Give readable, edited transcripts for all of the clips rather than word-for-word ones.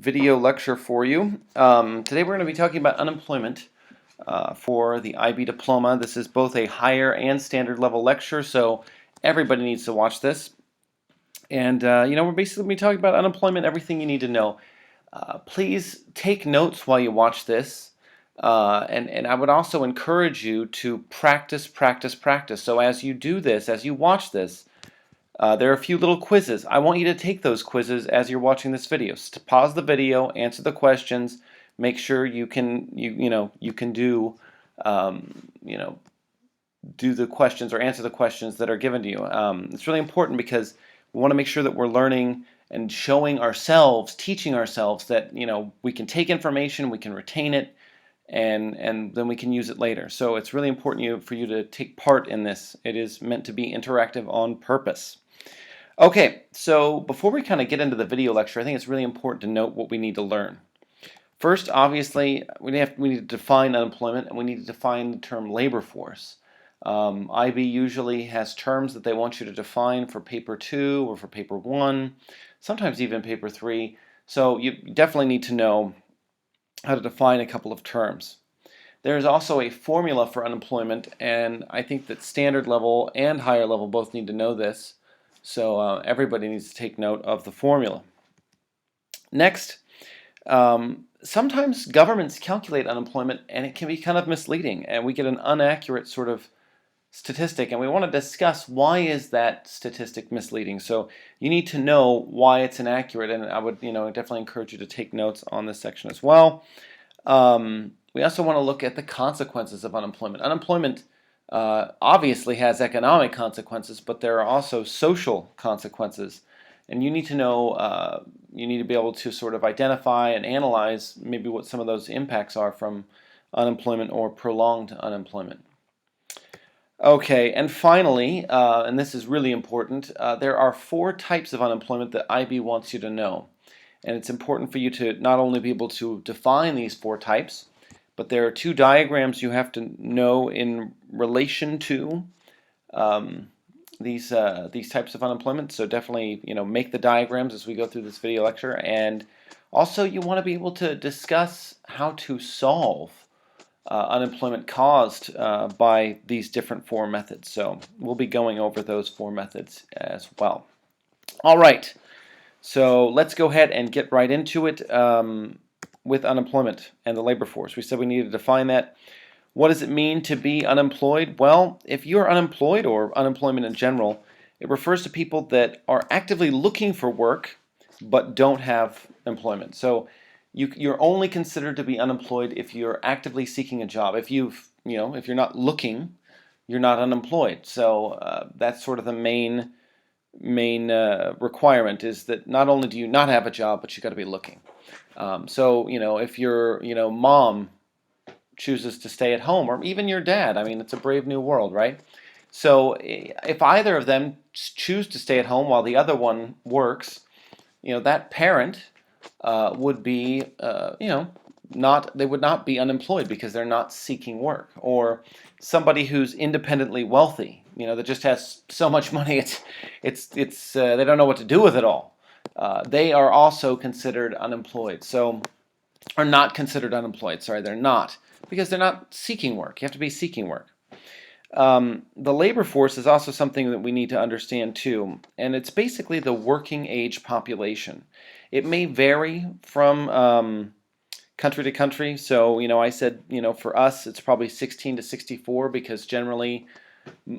video lecture for you. Today we're going to be talking about unemployment for the IB diploma. This is both a higher and standard level lecture, so everybody needs to watch this. And we're basically going to be talking about unemployment, everything you need to know. Please take notes while you watch this. And I would also encourage you to practice. So as you do this, as you watch this, there are a few little quizzes. I want you to take those quizzes as you're watching this video. So pause the video, answer the questions, make sure you can do do the questions or answer the questions that are given to you. It's really important because we want to make sure that we're learning and showing ourselves, teaching ourselves that we can take information, we can retain it, and then we can use it later. So it's really important for you to take part in this. It is meant to be interactive on purpose. Okay, so before we kind of get into the video lecture, I think it's really important to note what we need to learn. First, obviously, we need to define unemployment, and we need to define the term labor force. IB usually has terms that they want you to define for paper 2 or for paper 1, sometimes even paper 3. So you definitely need to know how to define a couple of terms. There is also a formula for unemployment, and I think that standard level and higher level both need to know this. So everybody needs to take note of the formula. Next, sometimes governments calculate unemployment and it can be kind of misleading, and we get an inaccurate sort of statistic, and we want to discuss why is that statistic misleading. So you need to know why it's inaccurate, and I would definitely encourage you to take notes on this section as well. We also want to look at the consequences of unemployment. Unemployment obviously has economic consequences, but there are also social consequences. And you need to know, you need to be able to sort of identify and analyze maybe what some of those impacts are from unemployment or prolonged unemployment. Okay, and finally, and this is really important, there are 4 types of unemployment that IB wants you to know. And it's important for you to not only be able to define these 4 types, but there are 2 diagrams you have to know in relation to these types of unemployment. So definitely make the diagrams as we go through this video lecture, and also you want to be able to discuss how to solve unemployment caused by these different 4 methods. So we'll be going over those 4 methods as well. All right, so let's go ahead and get right into it. With unemployment and the labor force. We said we needed to define that. What does it mean to be unemployed? Well, if you're unemployed, or unemployment in general, it refers to people that are actively looking for work but don't have employment. So you're only considered to be unemployed if you're actively seeking a job. If if you're not looking, you're not unemployed. So that's sort of the main requirement, is that not only do you not have a job, but you got to be looking. So if your mom chooses to stay at home, or even your dad, I mean, it's a brave new world, right? So if either of them choose to stay at home while the other one works, that parent would be they would not be unemployed because they're not seeking work. Or somebody who's independently wealthy, that just has so much money it's they don't know what to do with it all. They are also considered unemployed. So, or not considered unemployed, sorry, they're not, because they're not seeking work. You have to be seeking work. The labor force is also something that we need to understand too, and it's basically the working age population. It may vary from country to country. So, I said, for us, it's probably 16 to 64, because generally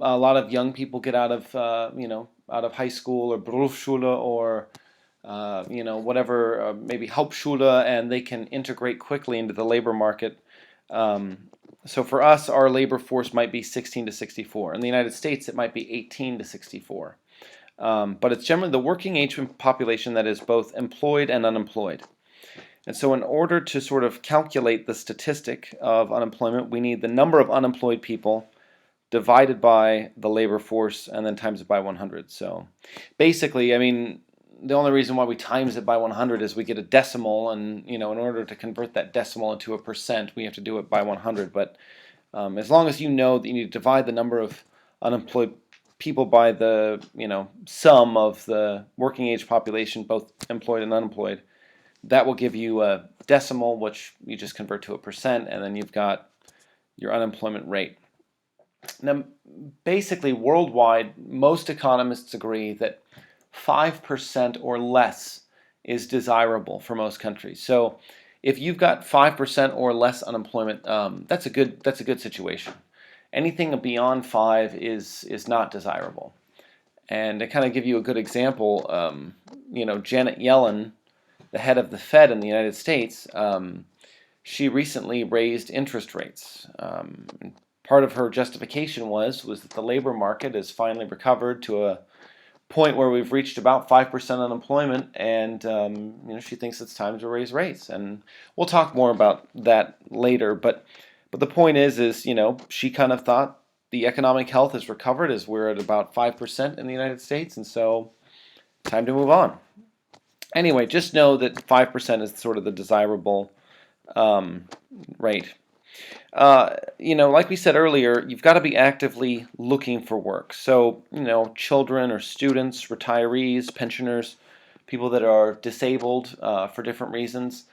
a lot of young people get out of, out of high school or Berufsschule or whatever, maybe Hauptschule, and they can integrate quickly into the labor market. So for us, our labor force might be 16 to 64. In the United States, it might be 18 to 64. But it's generally the working age population that is both employed and unemployed. And so in order to sort of calculate the statistic of unemployment, we need the number of unemployed people divided by the labor force and then times it by 100. So basically, I mean, the only reason why we times it by 100 is we get a decimal, and in order to convert that decimal into a percent, we have to do it by 100. But as long as you know that you need to divide the number of unemployed people by the sum of the working age population, both employed and unemployed, that will give you a decimal, which you just convert to a percent, and then you've got your unemployment rate. Now, basically, worldwide, most economists agree that 5% or less is desirable for most countries. So, if you've got 5% or less unemployment, that's a good situation. Anything beyond 5 is not desirable. And to kind of give you a good example, Janet Yellen, the head of the Fed in the United States, she recently raised interest rates. Part of her justification was that the labor market has finally recovered to a point where we've reached about 5% unemployment, and she thinks it's time to raise rates. And we'll talk more about that later. But the point is she kind of thought the economic health is recovered as we're at about 5% in the United States, and so time to move on. Anyway, just know that 5% is sort of the desirable rate. Like we said earlier, you've got to be actively looking for work. So, children or students, retirees, pensioners, people that are disabled for different reasons,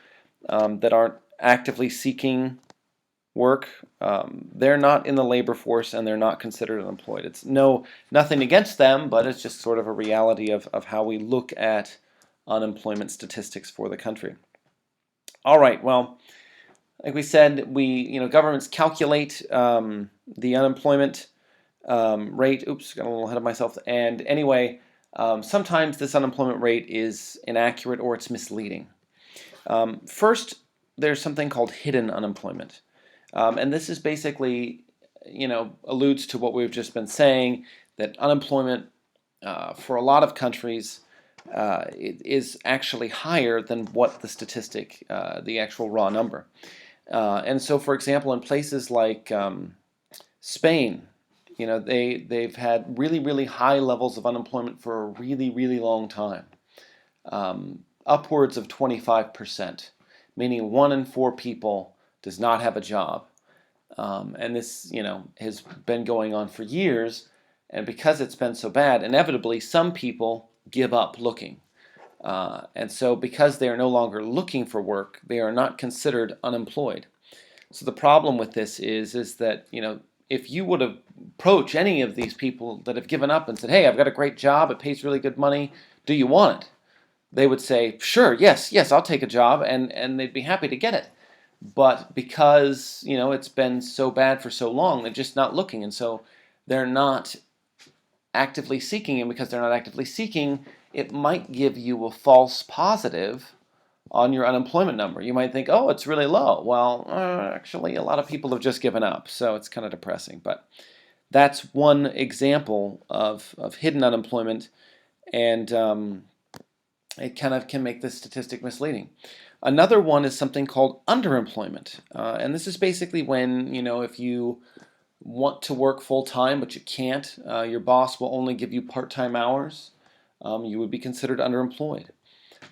that aren't actively seeking work, they're not in the labor force and they're not considered unemployed. It's nothing against them, but it's just sort of a reality of how we look at unemployment statistics for the country. All right, well, like we said, governments calculate the unemployment rate. Oops, got a little ahead of myself. And anyway, sometimes this unemployment rate is inaccurate or it's misleading. First, there's something called hidden unemployment. And this is basically, alludes to what we've just been saying, that unemployment for a lot of countries it is actually higher than what the statistic, the actual raw number. And so, for example, in places like Spain, they've had really, really high levels of unemployment for a really, really long time, upwards of 25%, meaning 1 in 4 people does not have a job. And this, has been going on for years. And because it's been so bad, inevitably some people give up looking. And so because they are no longer looking for work, they are not considered unemployed. So the problem with this is that, if you would approach any of these people that have given up and said, hey, I've got a great job, it pays really good money, do you want it? They would say, sure, yes, I'll take a job, and they'd be happy to get it. But because, it's been so bad for so long, they're just not looking. And so they're not actively seeking. And because they're not actively seeking, it might give you a false positive on your unemployment number. You might think, oh, it's really low. Well, actually, a lot of people have just given up. So it's kind of depressing. But that's one example of hidden unemployment. And it kind of can make this statistic misleading. Another one is something called underemployment. And this is basically when, if you want to work full-time but you can't, your boss will only give you part-time hours, you would be considered underemployed.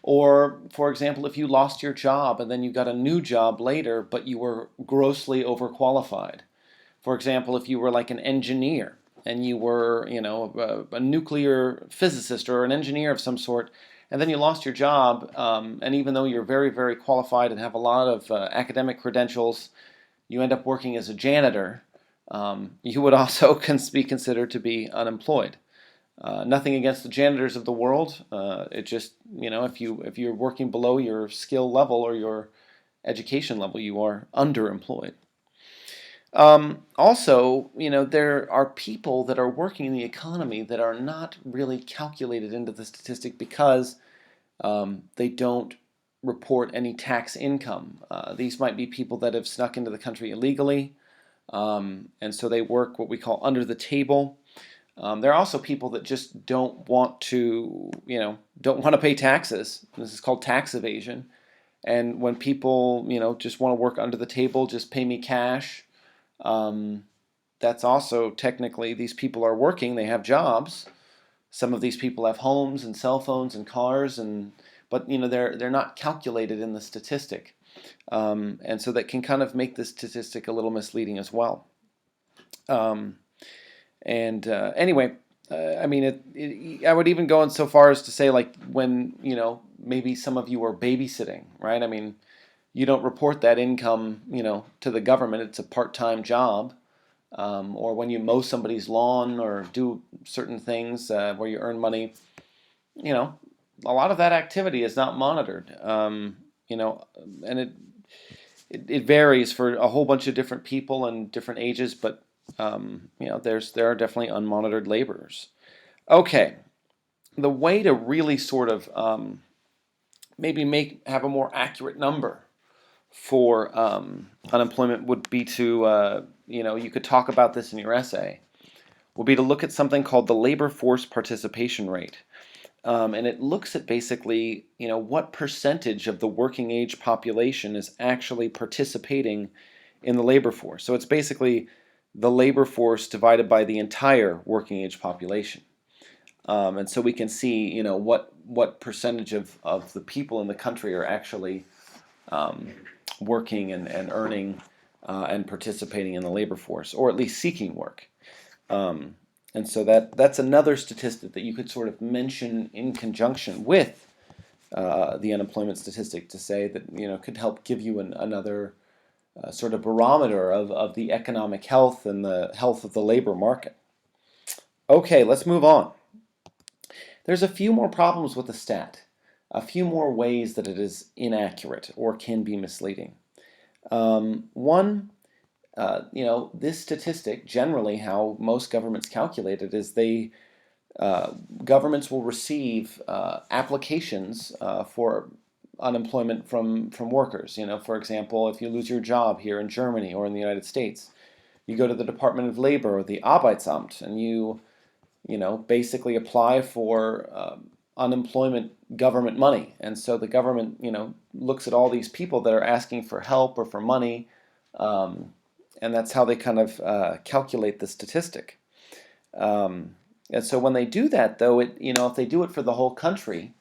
Or, for example, if you lost your job and then you got a new job later but you were grossly overqualified. For example, if you were like an engineer and you were, a nuclear physicist or an engineer of some sort, and then you lost your job, and even though you're very, very qualified and have a lot of academic credentials, you end up working as a janitor, you would also be considered to be unemployed. Nothing against the janitors of the world. It just, if you're working below your skill level or your education level, you are underemployed. Also, there are people that are working in the economy that are not really calculated into the statistic because they don't report any tax income. These might be people that have snuck into the country illegally, and so they work what we call under the table. There are also people that just don't want to pay taxes. This is called tax evasion. And when people, just want to work under the table, just pay me cash. That's also technically, these people are working, they have jobs. Some of these people have homes and cell phones and cars, but they're not calculated in the statistic. And so that can kind of make the statistic a little misleading as well. Anyway, I mean, I would even go in so far as to say, like, when, maybe some of you are babysitting, right? I mean, you don't report that income, to the government. It's a part-time job. Or when you mow somebody's lawn or do certain things where you earn money, you know, a lot of that activity is not monitored. You know, and it varies for a whole bunch of different people and different ages, but there are definitely unmonitored laborers. Okay, the way to really sort of maybe have a more accurate number for unemployment would be to you could talk about this in your essay, would be to look at something called the labor force participation rate. And it looks at basically, what percentage of the working age population is actually participating in the labor force. So it's basically the labor force divided by the entire working age population. And so we can see, what percentage of the people in the country are actually working and earning and participating in the labor force, or at least seeking work. And so that's another statistic that you could sort of mention in conjunction with the unemployment statistic to say that could help give you another sort of barometer of the economic health and the health of the labor market. Okay, let's move on. There's a few more problems with the stat, a few more ways that it is inaccurate or can be misleading. One, this statistic, generally how most governments calculate it, is governments will receive applications for unemployment from workers. For example, if you lose your job here in Germany or in the United States, you go to the Department of Labor or the Arbeitsamt, and you basically apply for unemployment government money. And so the government, looks at all these people that are asking for help or for money, and that's how they kind of calculate the statistic. And so when they do that, though, if they do it for the whole country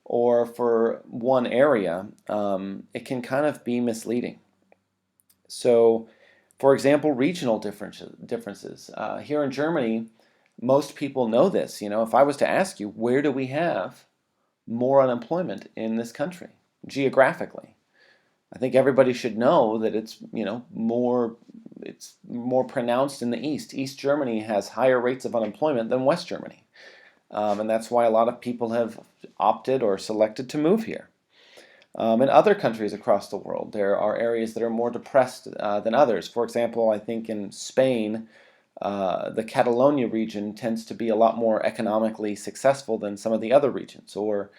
or for one area, it can kind of be misleading. So, for example, regional differences. Here in Germany, most people know this. If I was to ask you, where do we have more unemployment in this country geographically? I think everybody should know that it's more pronounced in the East. East Germany has higher rates of unemployment than West Germany, and that's why a lot of people have opted or selected to move here. In other countries across the world, there are areas that are more depressed than others. For example, I think in Spain, the Catalonia region tends to be a lot more economically successful than some of the other regions. Or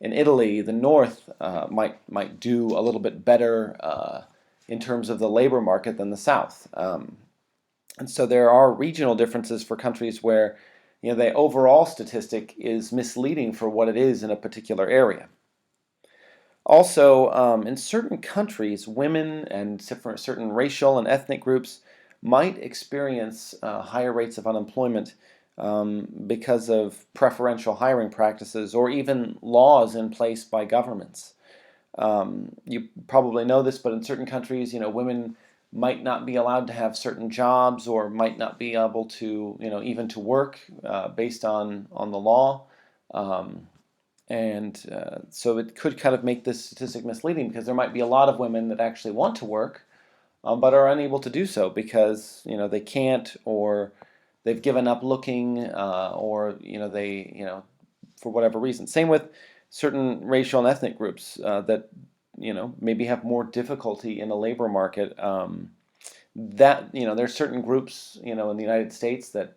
in Italy, the north might do a little bit better in terms of the labor market than the south. And so there are regional differences for countries where the overall statistic is misleading for what it is in a particular area. Also, in certain countries, women and certain racial and ethnic groups might experience higher rates of unemployment because of preferential hiring practices or even laws in place by governments. You probably know this, but in certain countries, women might not be allowed to have certain jobs or might not be able to, even to work based on the law. So it could kind of make this statistic misleading because there might be a lot of women that actually want to work, but are unable to do so because they can't, or they've given up looking, or they for whatever reason. Same with certain racial and ethnic groups that maybe have more difficulty in the labor market. There's certain groups in the United States that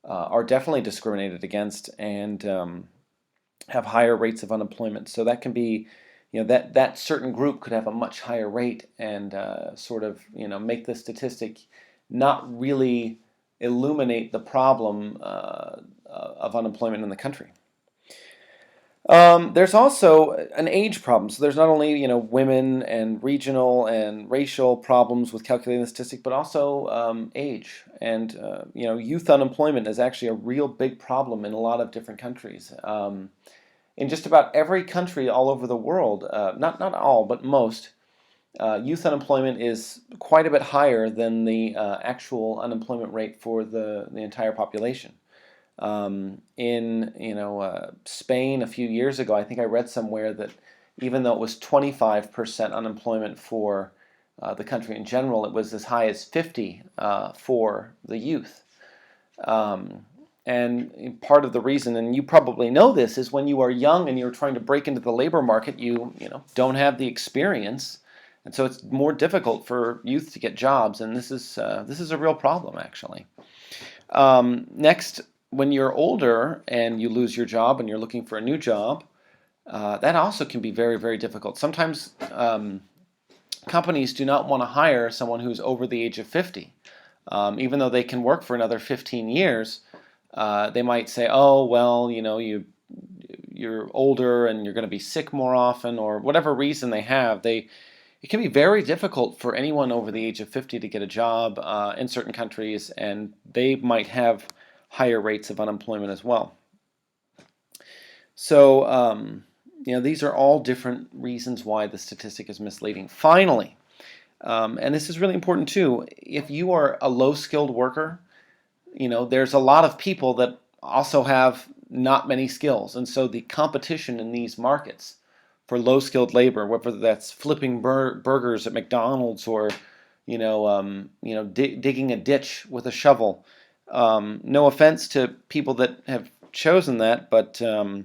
are definitely discriminated against and have higher rates of unemployment. So that can be, that certain group could have a much higher rate and sort of, make the statistic not really illuminate the problem of unemployment in the country. There's also an age problem. So there's not only, women and regional and racial problems with calculating the statistic, but also age. And, youth unemployment is actually a real big problem in a lot of different countries. In just about every country all over the world, not all, but most, youth unemployment is quite a bit higher than the actual unemployment rate for the entire population. In Spain a few years ago, I think I read somewhere that even though it was 25% unemployment for the country in general, it was as high as 50 for the youth. And part of the reason, and you probably know this, is when you are young and you're trying to break into the labor market, you don't have the experience, and so it's more difficult for youth to get jobs. And this is a real problem, actually. Next, when you're older and you lose your job and you're looking for a new job, that also can be very, very difficult. Sometimes companies do not want to hire someone who's over the age of 50. Even though they can work for another 15 years, they might say, oh, well, you're older and you're going to be sick more often, or whatever reason they have. It can be very difficult for anyone over the age of 50 to get a job in certain countries, and they might have higher rates of unemployment as well. So, these are all different reasons why the statistic is misleading. Finally, and this is really important too, if you are a low-skilled worker, there's a lot of people that also have not many skills, and so the competition in these markets for low-skilled labor, whether that's flipping burgers at McDonald's or digging a ditch with a shovel. No offense to people that have chosen that, but the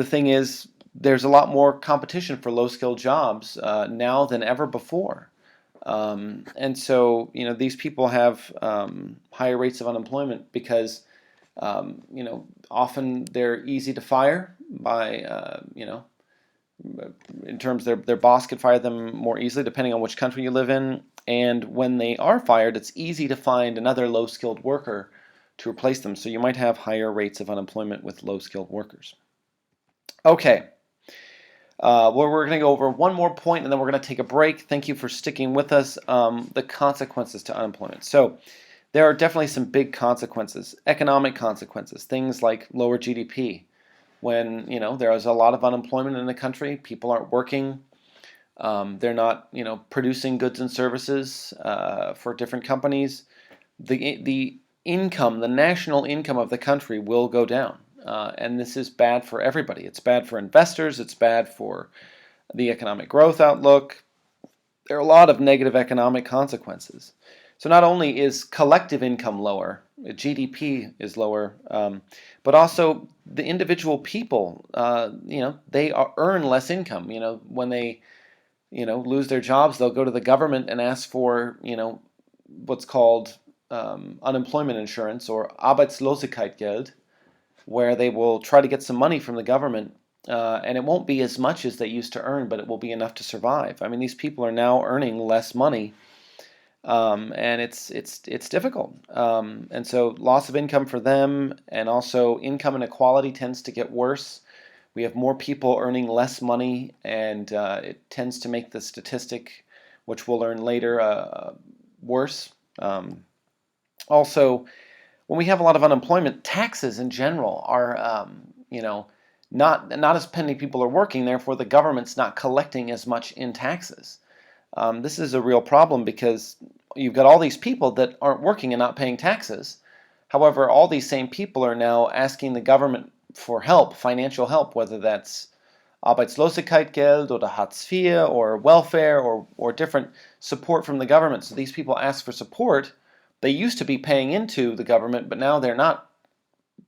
thing is, there's a lot more competition for low-skilled jobs now than ever before. And so, these people have higher rates of unemployment because, often they're easy to fire by, in terms their boss could fire them more easily depending on which country you live in. And when they are fired, it's easy to find another low-skilled worker to replace them. So you might have higher rates of unemployment with low-skilled workers. Okay. Well, we're going to go over one more point, and then we're going to take a break. Thank you for sticking with us. The consequences to unemployment. So there are definitely some big consequences, economic consequences, things like lower GDP. When there is a lot of unemployment in the country, people aren't working. They're not producing goods and services for different companies. The income, the national income of the country will go down. And this is bad for everybody. It's bad for investors. It's bad for the economic growth outlook. There are a lot of negative economic consequences. So not only is collective income lower, GDP is lower, but also the individual people, they earn less income. When they, lose their jobs, they'll go to the government and ask for, what's called unemployment insurance or Arbeitslosengeld, where they will try to get some money from the government, and it won't be as much as they used to earn, but it will be enough to survive. I mean, these people are now earning less money, and it's difficult. And so loss of income for them, and also income inequality tends to get worse. We have more people earning less money, and it tends to make the statistic, which we'll learn later, worse. Also, when we have a lot of unemployment, taxes in general are, not as many people are working. Therefore, the government's not collecting as much in taxes. This is a real problem because you've got all these people that aren't working and not paying taxes. However, all these same people are now asking the government for help, financial help, whether that's Arbeitslosengeld or Hartz IV or welfare or different support from the government. So these people ask for support. They used to be paying into the government, but now they're not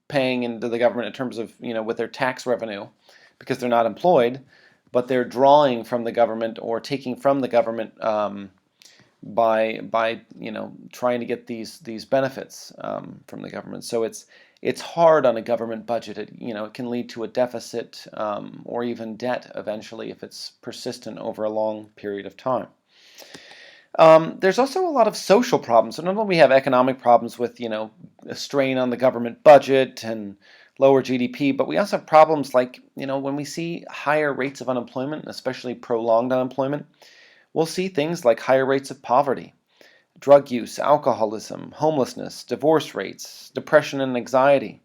paying into the government in terms of, with their tax revenue because they're not employed, but they're drawing from the government or taking from the government by trying to get these benefits from the government. So it's hard on a government budget. It can lead to a deficit or even debt eventually if it's persistent over a long period of time. There's also a lot of social problems. So not only we have economic problems with, a strain on the government budget and lower GDP, but we also have problems like, when we see higher rates of unemployment, especially prolonged unemployment, we'll see things like higher rates of poverty, drug use, alcoholism, homelessness, divorce rates, depression and anxiety,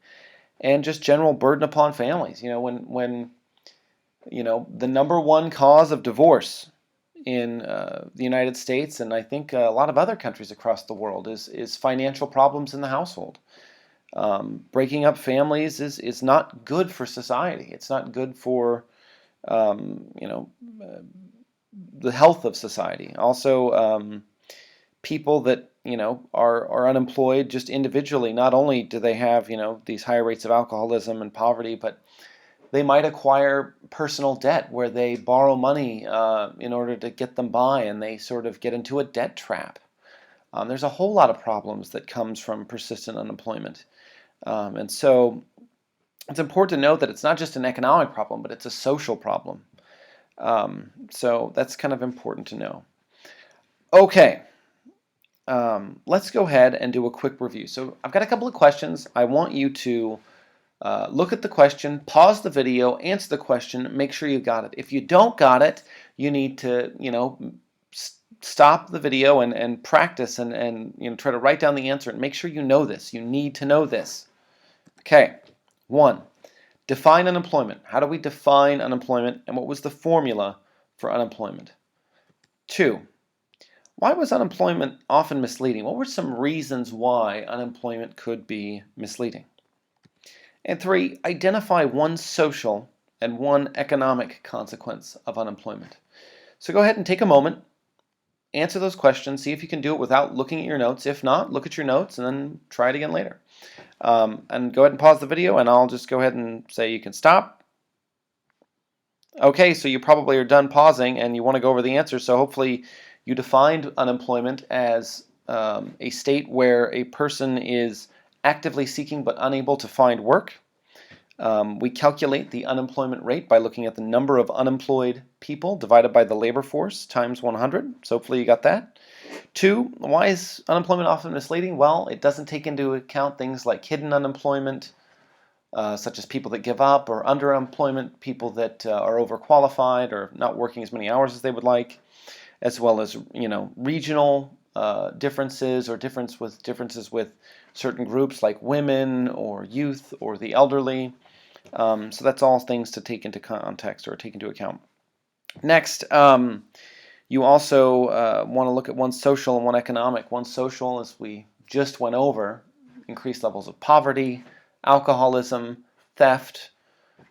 and just general burden upon families. When the number one cause of divorce in the United States, and I think a lot of other countries across the world, is financial problems in the household. Breaking up families is not good for society. It's not good for you know, the health of society. Also, people that are unemployed just individually, not only do they have these higher rates of alcoholism and poverty, but they might acquire personal debt where they borrow money in order to get them by, and they sort of get into a debt trap. There's a whole lot of problems that comes from persistent unemployment, and so it's important to note that it's not just an economic problem, but it's a social problem. So that's kind of important to know. Okay. Let's go ahead and do a quick review. So I've got a couple of questions. I want you to look at the question, pause the video, answer the question, make sure you got it. If you don't got it, you need to, stop the video and practice and try to write down the answer and make sure you know this. You need to know this. Okay. 1. Define unemployment. How do we define unemployment, and what was the formula for unemployment? 2. Why was unemployment often misleading? What were some reasons why unemployment could be misleading? And 3, identify one social and one economic consequence of unemployment. So go ahead and take a moment, answer those questions, see if you can do it without looking at your notes. If not, look at your notes and then try it again later. And go ahead and pause the video, and I'll just go ahead and say you can stop. Okay, so you probably are done pausing and you want to go over the answer, so hopefully you defined unemployment as a state where a person is actively seeking but unable to find work. We calculate the unemployment rate by looking at the number of unemployed people divided by the labor force times 100. So hopefully you got that. 2, why is unemployment often misleading? Well, it doesn't take into account things like hidden unemployment, such as people that give up, or underemployment, people that are overqualified or not working as many hours as they would like, as well as regional differences or differences with certain groups like women or youth or the elderly. So that's all things to take into context or take into account. Next, you also want to look at one social and one economic. One social, as we just went over, increased levels of poverty, alcoholism, theft,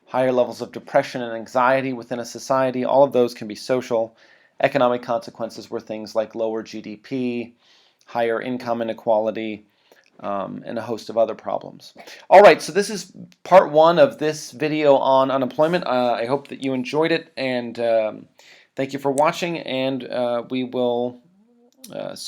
higher levels of depression and anxiety within a society. All of those can be social. Economic consequences were things like lower GDP, higher income inequality, and a host of other problems. All right, so this is part 1 of this video on unemployment. I hope that you enjoyed it, and thank you for watching, and we will see